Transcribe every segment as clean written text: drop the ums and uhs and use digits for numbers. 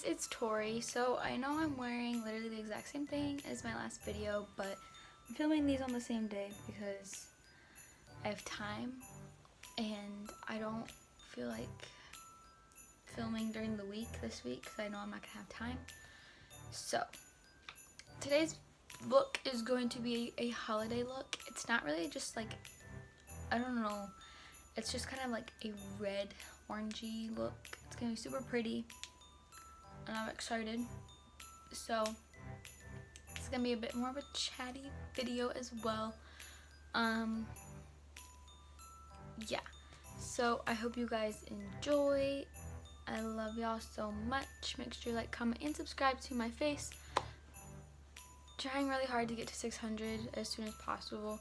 guys, it's Tori. So I know I'm wearing literally the exact same thing as my last video, but I'm filming these on the same day because I have time and I don't feel like filming during the week this week because I know I'm not gonna have time. So today's look is going to be a holiday look. It's not really just like, I don't know, it's just kind of like a red orangey look. It's gonna be super pretty and I'm excited. So it's gonna be a bit more of a chatty video as well. Yeah, so I hope you guys enjoy. I love y'all so much. Make sure you like, comment, and subscribe to my face. Trying really hard to get to 600 as soon as possible.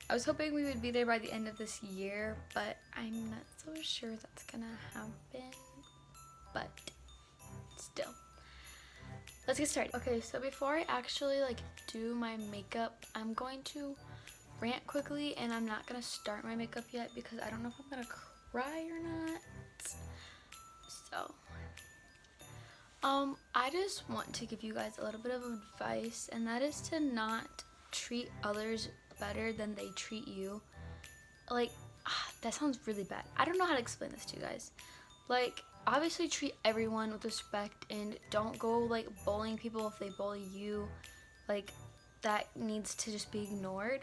I was hoping we would be there by the end of this year, but I'm not so sure that's gonna happen. But still, let's get started. Okay, so before I actually do my makeup, I'm going to rant quickly, and I'm not gonna start my makeup yet because I don't know if I'm gonna cry or not. So I just want to give you guys a little bit of advice, and that is to not treat others better than they treat you. That sounds really bad. I don't know how to explain this to you guys. Obviously treat everyone with respect and don't go bullying people if they bully you. That needs to just be ignored.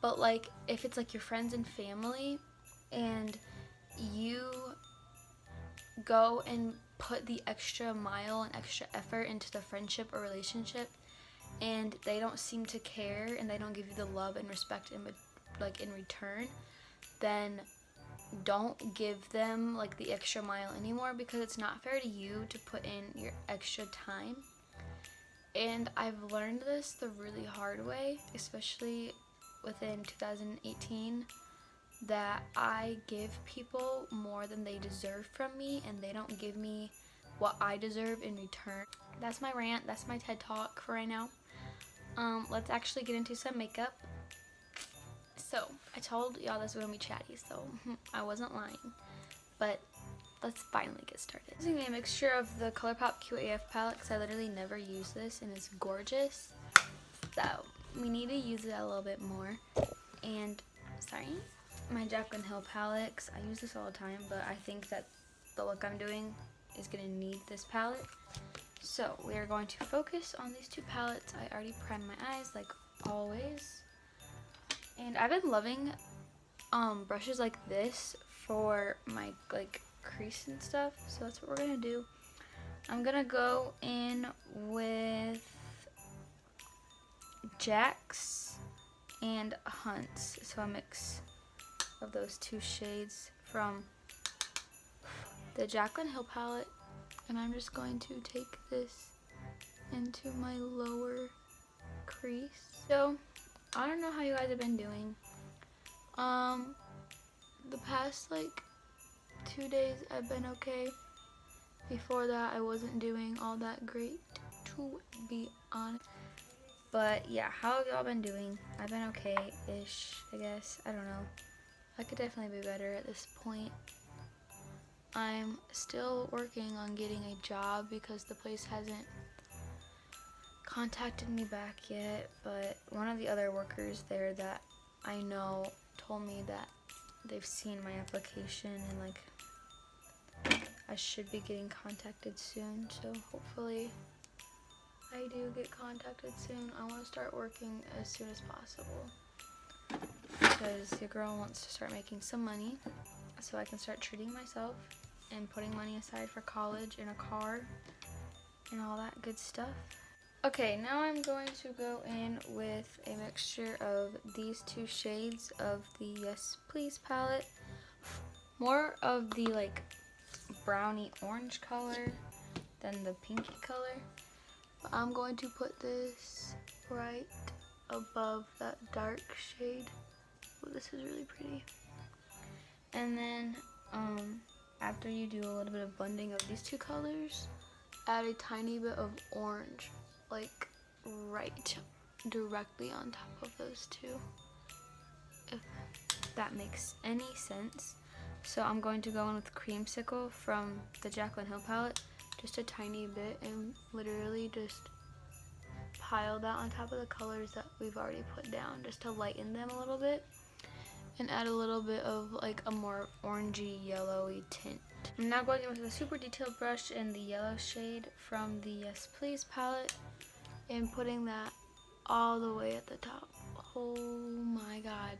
But if it's your friends and family and you go and put the extra mile and extra effort into the friendship or relationship and they don't seem to care and they don't give you the love and respect in return, then don't give them the extra mile anymore, because it's not fair to you to put in your extra time. And I've learned this the really hard way, especially within 2018, that I give people more than they deserve from me and they don't give me what I deserve in return. That's my rant. That's my TED Talk for right now. Let's actually get into some makeup. So I told y'all this was gonna be chatty, so I wasn't lying. But let's finally get started. Using a mixture of the ColourPop QAF palette because I literally never use this and it's gorgeous. So we need to use it a little bit more. And sorry, my Jaclyn Hill palette, because I use this all the time, but I think that the look I'm doing is gonna need this palette. So we are going to focus on these two palettes. I already primed my eyes like always. And I've been loving brushes like this for my crease and stuff, so that's what we're gonna do. I'm gonna go in with Jack's and Hunt's, so a mix of those two shades from the Jaclyn Hill palette, and I'm just going to take this into my lower crease. So I don't know how you guys have been doing. The past 2 days I've been okay. Before that I wasn't doing all that great, to be honest. But yeah, how have y'all been doing? I've been okay-ish, I guess. I don't know. I could definitely be better at this point. I'm still working on getting a job because the place hasn't contacted me back yet, but one of the other workers there that I know told me that they've seen my application and I should be getting contacted soon, so hopefully I do get contacted soon. I want to start working as soon as possible because your girl wants to start making some money so I can start treating myself and putting money aside for college and a car and all that good stuff. Okay, now I'm going to go in with a mixture of these two shades of the Yes Please palette. More of the browny orange color than the pinky color. But I'm going to put this right above that dark shade. Oh, this is really pretty. And then after you do a little bit of blending of these two colors, add a tiny bit of orange, right directly on top of those two, if that makes any sense. So I'm going to go in with Creamsicle from the Jaclyn Hill palette just a tiny bit, and literally just pile that on top of the colors that we've already put down just to lighten them a little bit and add a little bit of like a more orangey yellowy tint. I'm now going in with a super detailed brush in the yellow shade from the Yes Please palette and putting that all the way at the top. Oh my god.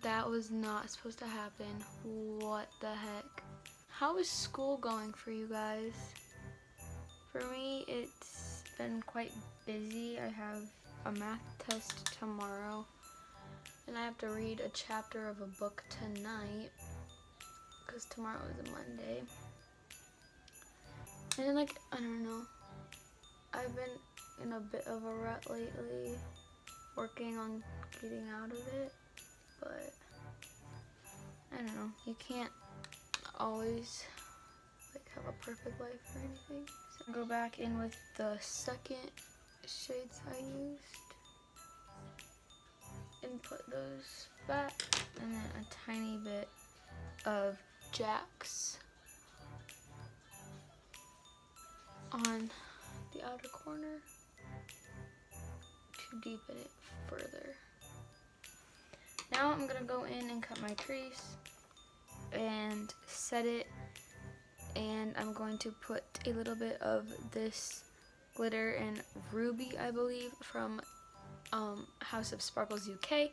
That was not supposed to happen. What the heck? How is school going for you guys? For me, it's been quite busy. I have a math test tomorrow, and I have to read a chapter of a book tonight, because tomorrow is a Monday. And like, I don't know, I've been in a bit of a rut lately, working on getting out of it, but I don't know, you can't always like have a perfect life or anything. So go back in with the second shades I used and put those back, and then a tiny bit of Jack's on the outer corner to deepen it further. Now I'm gonna go in and cut my crease and set it, and I'm going to put a little bit of this glitter in Ruby, I believe, from House of Sparkles UK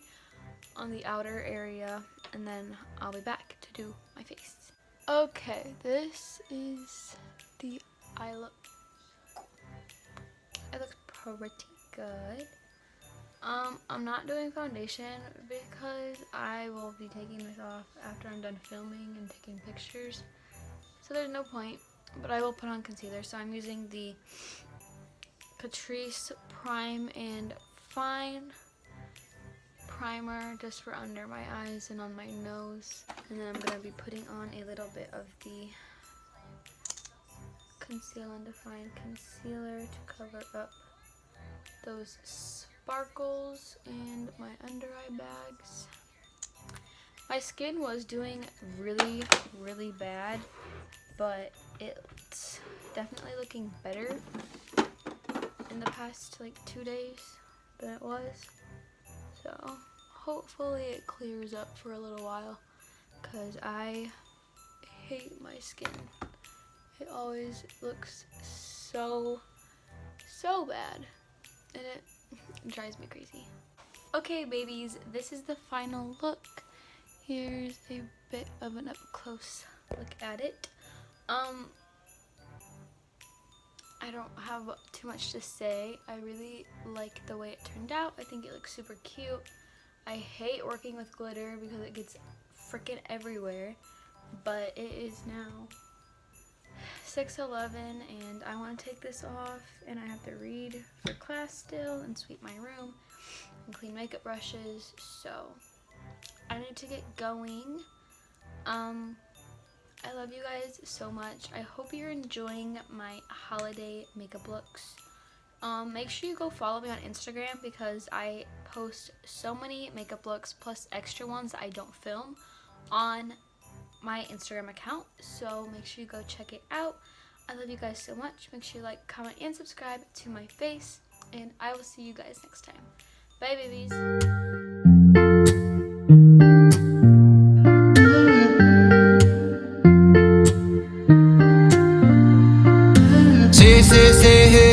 on the outer area, and then I'll be back to do my face. Okay, this is the eye look. It looks pretty good. I'm not doing foundation because I will be taking this off after I'm done filming and taking pictures, so there's no point, but I will put on concealer. So I'm using the Catrice Prime and Fine primer just for under my eyes and on my nose, and then I'm going to be putting on a little bit of the Conceal and Define concealer to cover up those sparkles and my under eye bags. My skin was doing really bad, but it's definitely looking better in the past like 2 days than it was. So hopefully it clears up for a little while, because I hate my skin. It always looks so bad, and it drives me crazy. Okay, babies, this is the final look. Here's a bit of an up close look at it. I don't have too much to say. I really like the way it turned out. I think it looks super cute. I hate working with glitter because it gets freaking everywhere, but it is now 6:11 and I want to take this off, and I have to read for class still and sweep my room and clean makeup brushes, so I need to get going. I love you guys so much. I hope you're enjoying my holiday makeup looks. Make sure you go follow me on Instagram because I post so many makeup looks plus extra ones that I don't film on my Instagram account, so make sure you go check it out. I love you guys so much. Make sure you like, comment, and subscribe to my face, and I will see you guys next time. Bye, babies. Sí, sí, sí.